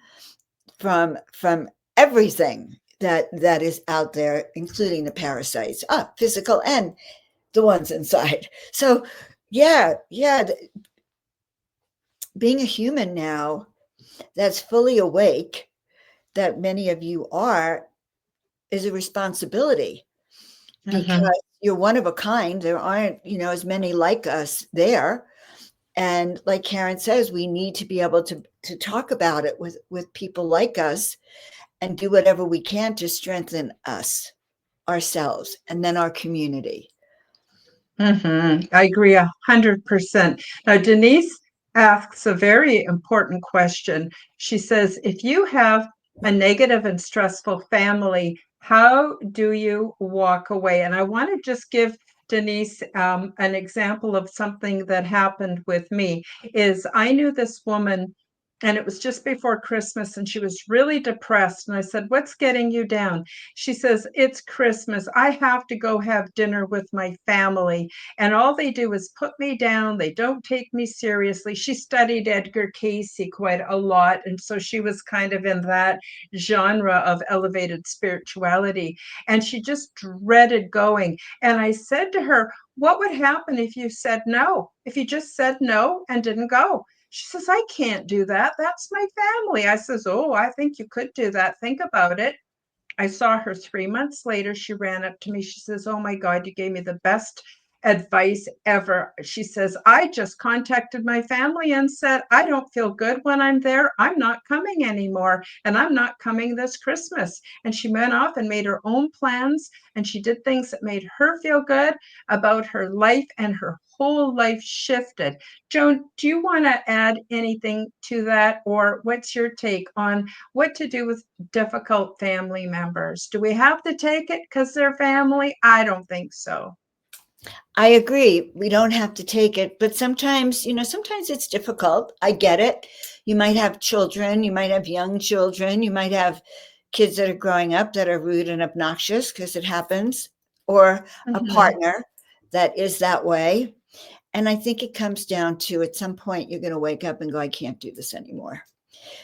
from everything that is out there, including the parasites, physical and the ones inside. So yeah, being a human now that's fully awake, that many of you are, is a responsibility Mhm. because you're one of a kind. There aren't, as many like us there. And like Karen says, we need to be able to talk about it with people like us and do whatever we can to strengthen us, ourselves, and then our community. I agree 100%. Now, Denise asks a very important question. She says, if you have a negative and stressful family, how do you walk away? And I want to just give Denise an example of something that happened with me. Is I knew this woman, and it was just before Christmas, and she was really depressed. And I said, "What's getting you down?" She says, "It's Christmas. I have to go have dinner with my family. And all they do is put me down. They don't take me seriously." She studied Edgar Cayce quite a lot. And so she was kind of in that genre of elevated spirituality. And she just dreaded going. And I said to her, "What would happen if you said no? If you just said no and didn't go?" She says, "I can't do that. That's my family." I says, "Oh, I think you could do that. Think about it." I saw her 3 months later. She ran up to me. She says, "Oh my God, you gave me the best advice ever." She says, "I just contacted my family and said, I don't feel good when I'm there. I'm not coming anymore. And I'm not coming this Christmas." And she went off and made her own plans. And she did things that made her feel good about her life, and her whole life shifted. Joan, do you want to add anything to that? Or what's your take on what to do with difficult family members? Do we have to take it because they're family? I don't think so. I agree. We don't have to take it, but sometimes, sometimes it's difficult. I get it. You might have children, you might have young children, you might have kids that are growing up that are rude and obnoxious because it happens, or a Mm-hmm. partner that is that way. And I think it comes down to at some point you're going to wake up and go, I can't do this anymore.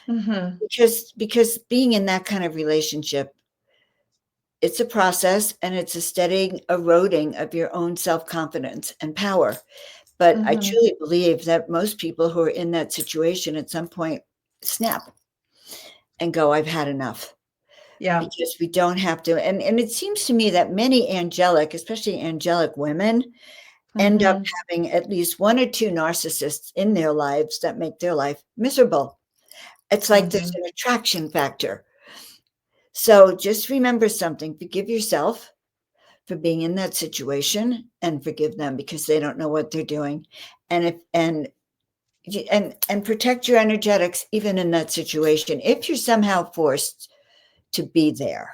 Mm-hmm. Because being in that kind of relationship, it's a process and it's a steady eroding of your own self-confidence and power. But I Mm-hmm. truly believe that most people who are in that situation at some point snap and go, I've had enough. Yeah. Because we don't have to. And it seems to me that many angelic, especially angelic women, end up Mm-hmm. having at least one or two narcissists in their lives that make their life miserable. It's like there's Mm-hmm. an attraction factor. So just remember something, forgive yourself for being in that situation and forgive them because they don't know what they're doing. And if and protect your energetics even in that situation. If you're somehow forced to be there,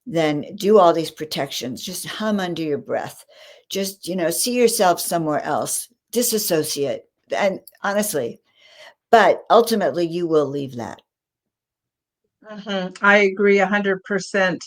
then do all these protections. Just hum under your breath. Just, see yourself somewhere else. Disassociate. And honestly, but ultimately you will leave that. I agree 100%.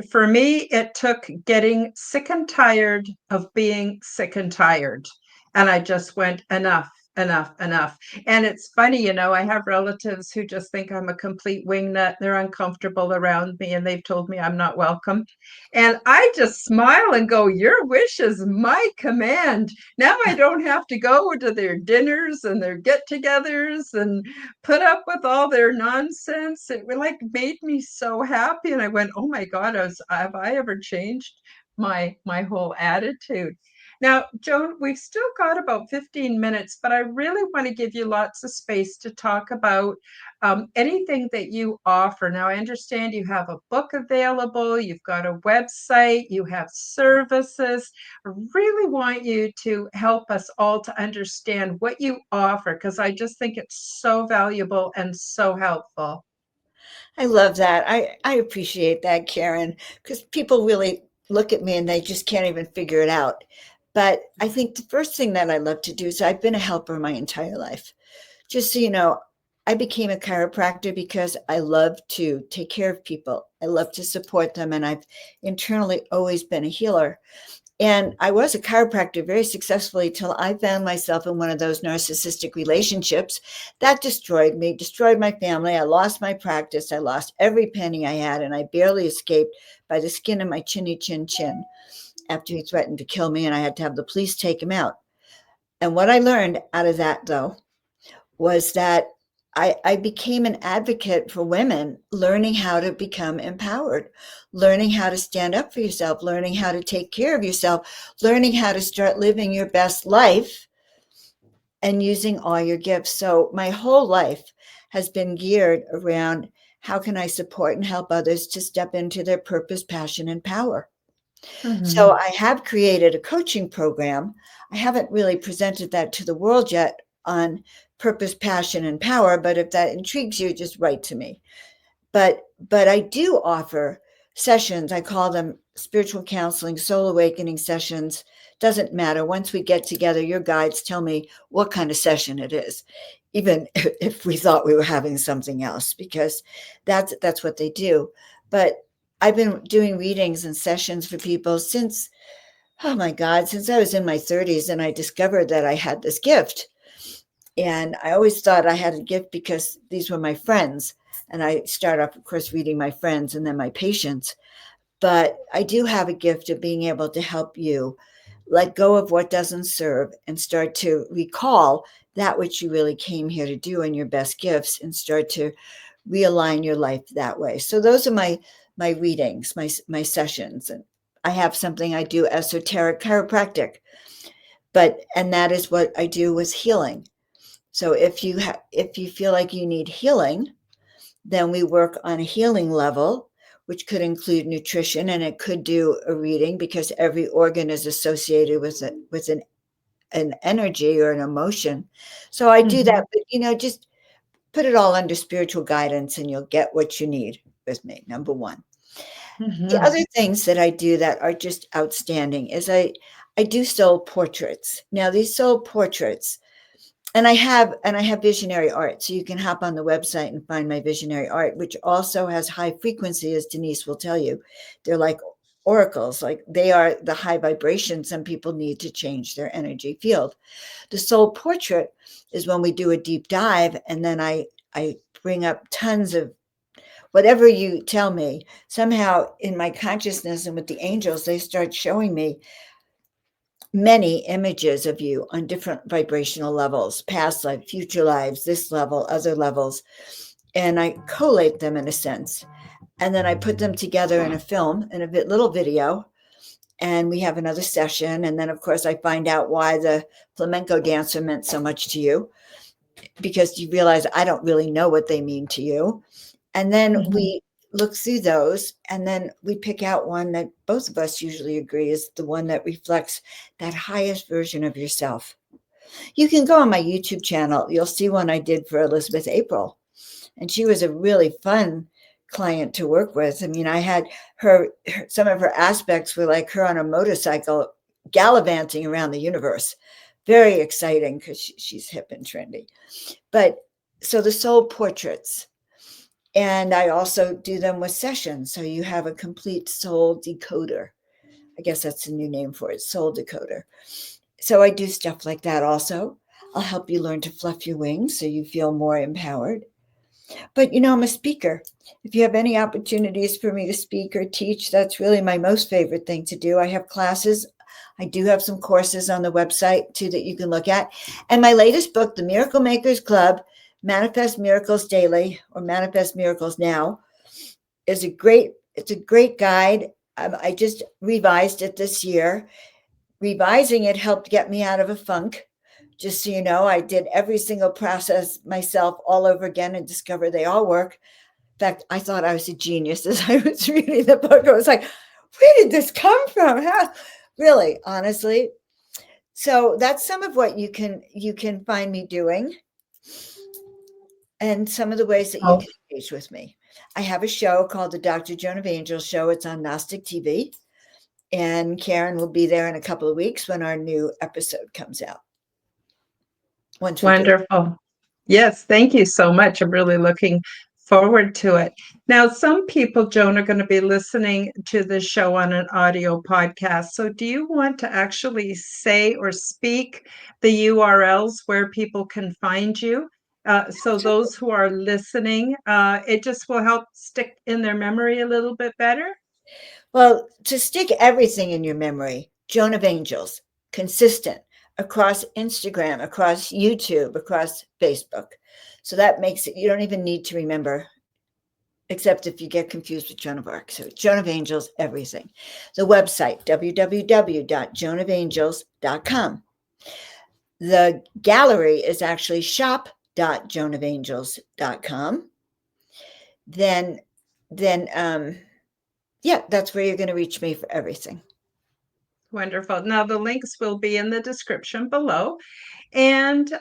For me, it took getting sick and tired of being sick and tired. And I just went, enough, enough, enough. And it's funny, I have relatives who just think I'm a complete wingnut. They're uncomfortable around me and they've told me I'm not welcome. And I just smile and go, "Your wish is my command." Now I don't have to go to their dinners and their get togethers and put up with all their nonsense. It like made me so happy. And I went, "Oh my God, have I ever changed my whole attitude?" Now, Joan, we've still got about 15 minutes, but I really want to give you lots of space to talk about anything that you offer. Now, I understand you have a book available, you've got a website, you have services. I really want you to help us all to understand what you offer because I just think it's so valuable and so helpful. I love that. I appreciate that, Karen, because people really look at me and they just can't even figure it out. But I think the first thing that I love to do is I've been a helper my entire life. Just so you know, I became a chiropractor because I love to take care of people. I love to support them. And I've internally always been a healer. And I was a chiropractor very successfully till I found myself in one of those narcissistic relationships that destroyed me, destroyed my family. I lost my practice. I lost every penny I had, and I barely escaped by the skin of my chinny chin chin after he threatened to kill me, and I had to have the police take him out. And what I learned out of that, though, was that I became an advocate for women learning how to become empowered, learning how to stand up for yourself, learning how to take care of yourself, learning how to start living your best life and using all your gifts. So my whole life has been geared around how can I support and help others to step into their purpose, passion, and power. So Mhm. I have created a coaching program. I haven't really presented that to the world yet on purpose, passion, and power, but if that intrigues you, just write to me. But I do offer sessions. I call them spiritual counseling, soul awakening sessions. Doesn't matter. Once we get together, your guides tell me what kind of session it is, even if we thought we were having something else, because that's what they do. But I've been doing readings and sessions for people since, oh my God, since I was in my 30s, and I discovered that I had this gift. And I always thought I had a gift because these were my friends. And I start off, of course, reading my friends and then my patients. But I do have a gift of being able to help you let go of what doesn't serve and start to recall that which you really came here to do and your best gifts, and start to realign your life that way. So those are my readings, my sessions. And I have something I do, esoteric chiropractic, and that is what I do with healing. So if you feel like you need healing, then we work on a healing level, which could include nutrition, and it could do a reading because every organ is associated with an energy or an emotion. So I do that, Mhm. but just put it all under spiritual guidance and you'll get what you need with me. Number one. The Mhm. other things that I do that are just outstanding is I do soul portraits. Now these soul portraits, and I have visionary art. So you can hop on the website and find my visionary art, which also has high frequency, as Denise will tell you. They're like oracles, like they are the high vibration some people need to change their energy field. The soul portrait is when we do a deep dive, and then I bring up tons of whatever you tell me. Somehow in my consciousness and with the angels, they start showing me many images of you on different vibrational levels, past life, future lives, this level, other levels. And I collate them in a sense. And then I put them together in a film, in a little video. And we have another session. And then, of course, I find out why the flamenco dancer meant so much to you, because you realize I don't really know what they mean to you. And then Mhm. we look through those, and then we pick out one that both of us usually agree is the one that reflects that highest version of yourself. You can go on my YouTube channel. You'll see one I did for Elizabeth April, and she was a really fun client to work with. I mean, I had some of her aspects were like her on a motorcycle gallivanting around the universe. Very exciting because she's hip and trendy. But so the soul portraits, and I also do them with sessions. So you have a complete soul decoder. I guess that's the new name for it, soul decoder. So I do stuff like that also. I'll help you learn to fluff your wings so you feel more empowered. But I'm a speaker. If you have any opportunities for me to speak or teach, that's really my most favorite thing to do. I have classes. I do have some courses on the website too that you can look at. And my latest book, The Miracle Makers Club, Manifest Miracles Daily or Manifest Miracles Now, it's a great guide. I just revised it this year. Revising it helped get me out of a funk. Just so you know, I did every single process myself all over again and discovered they all work. In fact, I thought I was a genius as I was reading the book. I was like, where did this come from? How? Really, honestly. So that's some of what you can find me doing, and some of the ways that you Oh, can engage with me. I have a show called the Dr. Joan of Angels Show. It's on Gnostic TV. And Karen will be there in a couple of weeks when our new episode comes out. Once we get wonderful. Yes, thank you so much. I'm really looking forward to it. Now, some people, Joan, are going to be listening to the show on an audio podcast. So, do you want to actually say or speak the URLs where people can find you? So, those who are listening, it just will help stick in their memory a little bit better. Well, to stick everything in your memory, Joan of Angels, consistent, across Instagram, across YouTube, across Facebook. So that makes it, you don't even need to remember, except if you get confused with Joan of Arc. So Joan of Angels, everything. The website, www.joanofangels.com. The gallery is actually shop.joanofangels.com. Then, yeah, that's where you're going to reach me for everything. Wonderful. Now, the links will be in the description below. And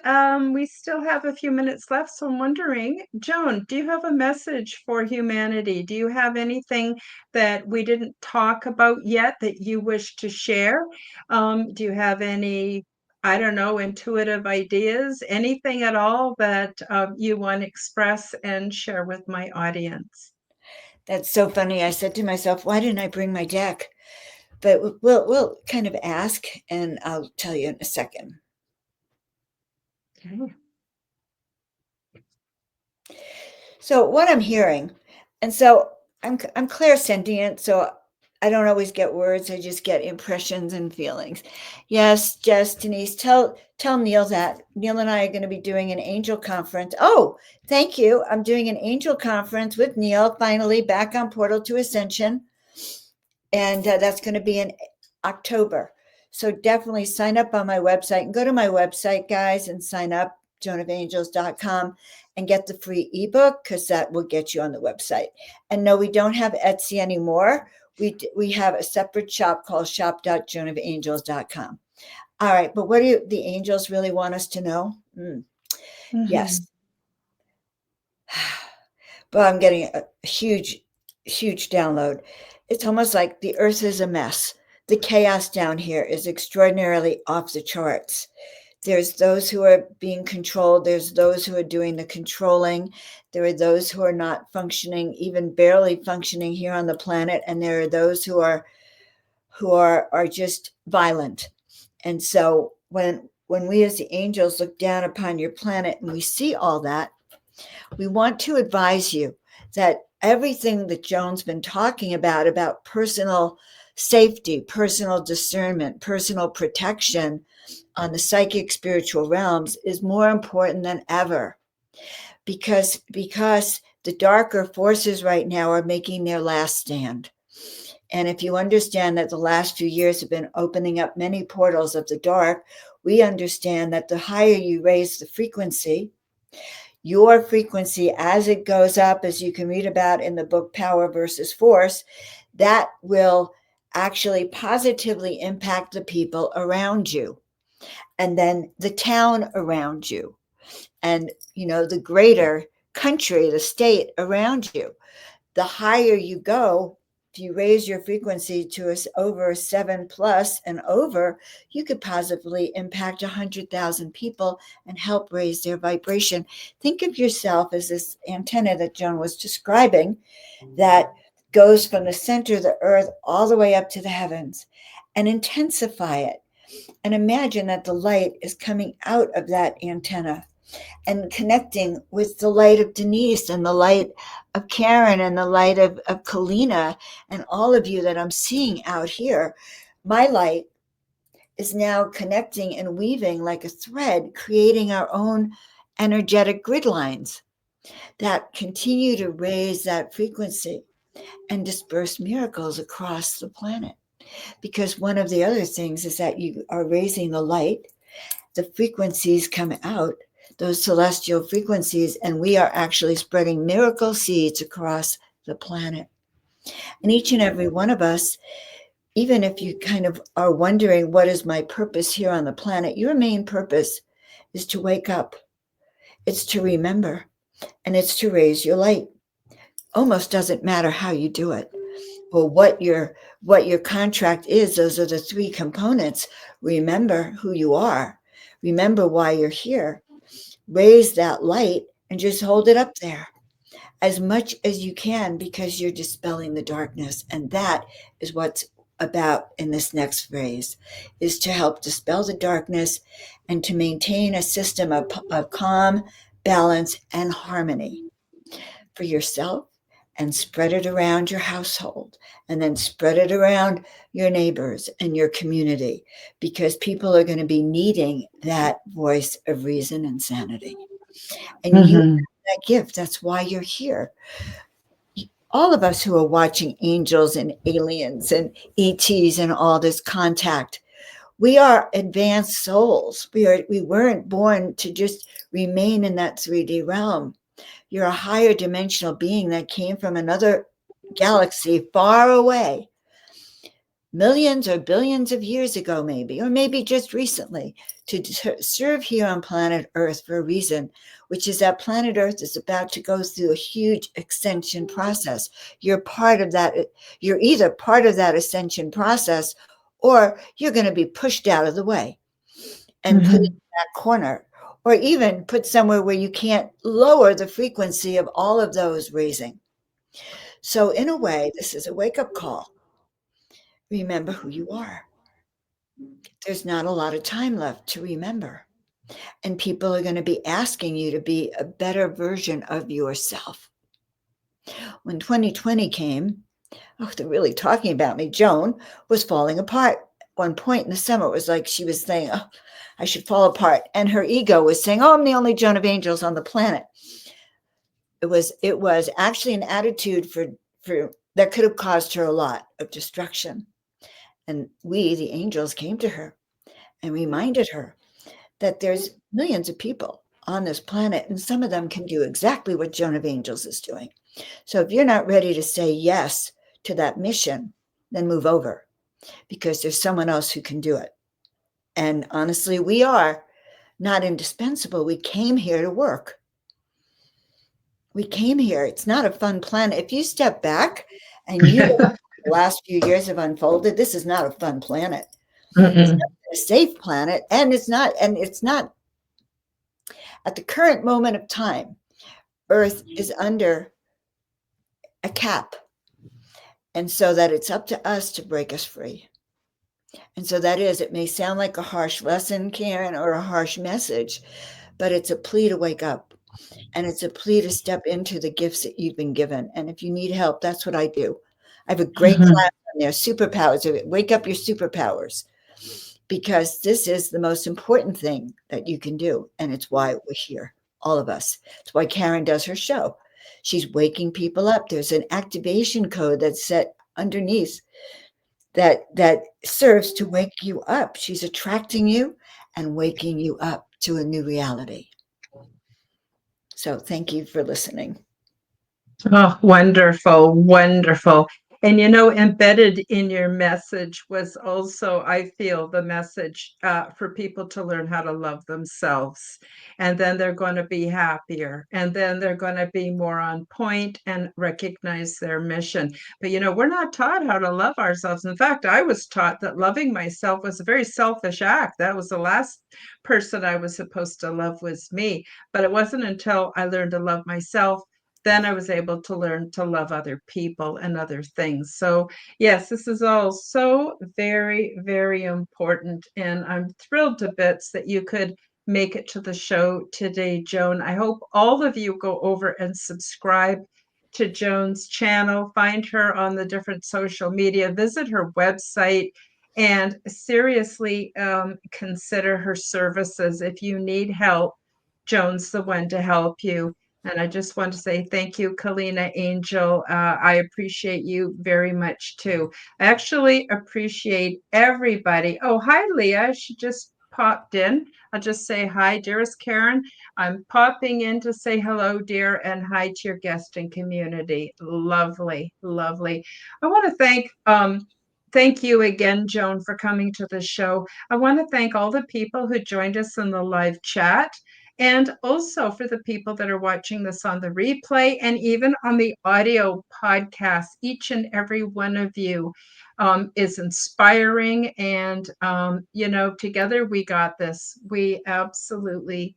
we still have a few minutes left. So I'm wondering, Joan, do you have a message for humanity? Do you have anything that we didn't talk about yet that you wish to share? Do you have any, I don't know, intuitive ideas, anything at all that you want to express and share with my audience? That's so funny. I said to myself, why didn't I bring my deck? But we'll kind of ask, and I'll tell you in a second. Okay. So what I'm hearing, and so I'm clairsentient, so I don't always get words. I just get impressions and feelings. Yes, Jess, Denise, tell Neil that Neil and I are going to be doing an angel conference. Oh, thank you. I'm doing an angel conference with Neil. Finally, back on Portal to Ascension, and that's going to be in October. So definitely sign up on my website and go to my website, guys, and sign up, joanofangels.com, and get the free ebook, because that will get you on the website. And no, we don't have Etsy anymore. We have a separate shop called shop.joanofangels.com. All right, but what do the angels really want us to know? Yes. Well, I'm getting a huge download. It's almost like the earth is a mess. The chaos down here is extraordinarily off the charts. There's those who are being controlled. There's those who are doing the controlling. There are those who are not functioning, even barely functioning here on the planet. And there are those who are just violent. And so when we as the angels look down upon your planet and we see all that, we want to advise you that everything that Joan's been talking about personal safety, personal discernment, personal protection on the psychic spiritual realms is more important than ever, because the darker forces right now are making their last stand. And if you understand that the last few years have been opening up many portals of the dark, we understand that the higher you raise the frequency, your frequency as it goes up, as you can read about in the book Power versus Force, that will actually positively impact the people around you, and then the town around you, and the greater country, the state around you. The higher you go, if you raise your frequency to over 7+ and over, you could positively impact 100,000 people and help raise their vibration. Think of yourself as this antenna that Joan was describing that goes from the center of the earth all the way up to the heavens, and intensify it. And imagine that the light is coming out of that antenna and connecting with the light of Denise and the light of Karen and the light of Kalina and all of you that I'm seeing out here. My light is now connecting and weaving like a thread, creating our own energetic grid lines that continue to raise that frequency and disperse miracles across the planet. Because one of the other things is that you are raising the light, the frequencies come out, those celestial frequencies, and we are actually spreading miracle seeds across the planet. And each and every one of us, even if you kind of are wondering, what is my purpose here on the planet? Your main purpose is to wake up. It's to remember, and it's to raise your light. Almost doesn't matter how you do it or what your contract is. Those are the three components. Remember who you are. Remember why you're here. Raise that light and just hold it up there as much as you can, because you're dispelling the darkness. And that is what's about in this next phase, is to help dispel the darkness and to maintain a system of calm, balance, and harmony for yourself and spread it around your household, and then spread it around your neighbors and your community, because people are going to be needing that voice of reason and sanity. And you Mhm. have that gift. That's why you're here. All of us who are watching angels and aliens and ETs and all this contact, we are advanced souls. We weren't born to just remain in that 3D realm. You're a higher dimensional being that came from another galaxy far away, millions or billions of years ago, maybe, or maybe just recently, to serve here on planet Earth for a reason, which is that planet Earth is about to go through a huge ascension process. You're part of that. You're either part of that ascension process, or you're going to be pushed out of the way and put in Mhm. that corner, or even put somewhere where you can't lower the frequency of all of those raising. So, in a way, this is a wake up call. Remember who you are. There's not a lot of time left to remember. And people are going to be asking you to be a better version of yourself. When 2020 came, oh, they're really talking about me. Joan was falling apart. One point in the summer, it was like she was saying, oh, I should fall apart. And her ego was saying, oh, I'm the only Joan of Angels on the planet. It was actually an attitude for that could have caused her a lot of destruction. And we, the angels, came to her and reminded her that there's millions of people on this planet, and some of them can do exactly what Joan of Angels is doing. So if you're not ready to say yes to that mission, then move over, because there's someone else who can do it. And honestly, we are not indispensable. We came here to work. We came here. It's not a fun planet. If you step back and you look at the last few years have unfolded, this is not a fun planet. It's Mm-mm. not a safe planet, and it's not at the current moment of time. Earth is under a cap, and so that it's up to us to break us free. And so that is, it may sound like a harsh lesson, Karen, or a harsh message, but it's a plea to wake up, and it's a plea to step into the gifts that you've been given. And if you need help, that's what I do. I have a great Mhm. class on there, superpowers. Wake up your superpowers, because this is the most important thing that you can do. And it's why we're here, all of us. It's why Karen does her show. She's waking people up. There's an activation code that's set underneath that serves to wake you up. She's attracting you and waking you up to a new reality. So thank you for listening. Oh, wonderful, wonderful. And embedded in your message was also, I feel, the message for people to learn how to love themselves. And then they're going to be happier. And then they're going to be more on point and recognize their mission. But, we're not taught how to love ourselves. In fact, I was taught that loving myself was a very selfish act. That was the last person I was supposed to love was me. But it wasn't until I learned to love myself then I was able to learn to love other people and other things. So, yes, this is all so very, very important. And I'm thrilled to bits that you could make it to the show today, Joan. I hope all of you go over and subscribe to Joan's channel, find her on the different social media, visit her website, and seriously consider her services. If you need help, Joan's the one to help you. And I just want to say thank you, Kalina Angel. I appreciate you very much too. I actually appreciate everybody. Oh, hi, Leah. She just popped in. I'll just say hi, dearest Karen. I'm popping in to say hello, dear, and hi to your guest and community. Lovely, lovely. I want to thank you again, Joan, for coming to the show. I want to thank all the people who joined us in the live chat. And also for the people that are watching this on the replay and even on the audio podcast, each and every one of you is inspiring. And, together we got this. We absolutely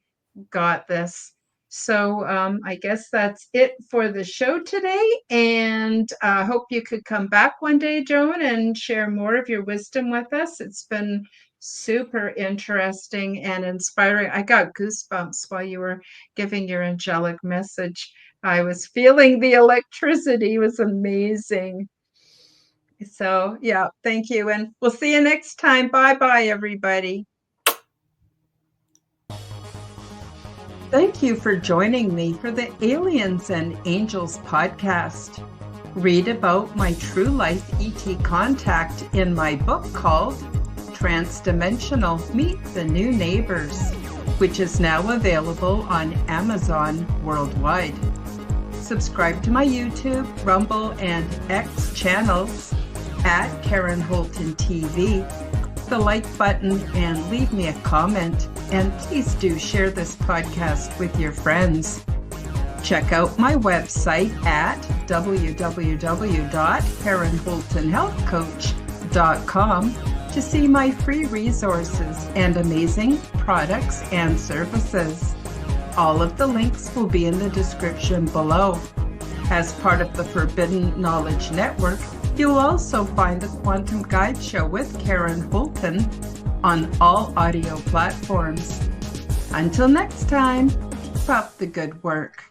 got this. So I guess that's it for the show today. And I hope you could come back one day, Joan, and share more of your wisdom with us. It's been super interesting and inspiring. I got goosebumps while you were giving your angelic message. I was feeling the electricity. It was amazing. So, yeah, thank you. And we'll see you next time. Bye-bye, everybody. Thank you for joining me for the Aliens and Angels podcast. Read about my true life ET contact in my book called Transdimensional Meet the New Neighbors, which is now available on Amazon worldwide. Subscribe to my YouTube, Rumble, and X channels at Karen Holton TV. The like button and leave me a comment. And please do share this podcast with your friends. Check out my website at www.karenholtonhealthcoach.com to see my free resources and amazing products and services. All of the links will be in the description below. As part of the Forbidden Knowledge Network, you'll also find the Quantum Guide Show with Karen Holton on all audio platforms. Until next time, keep up the good work.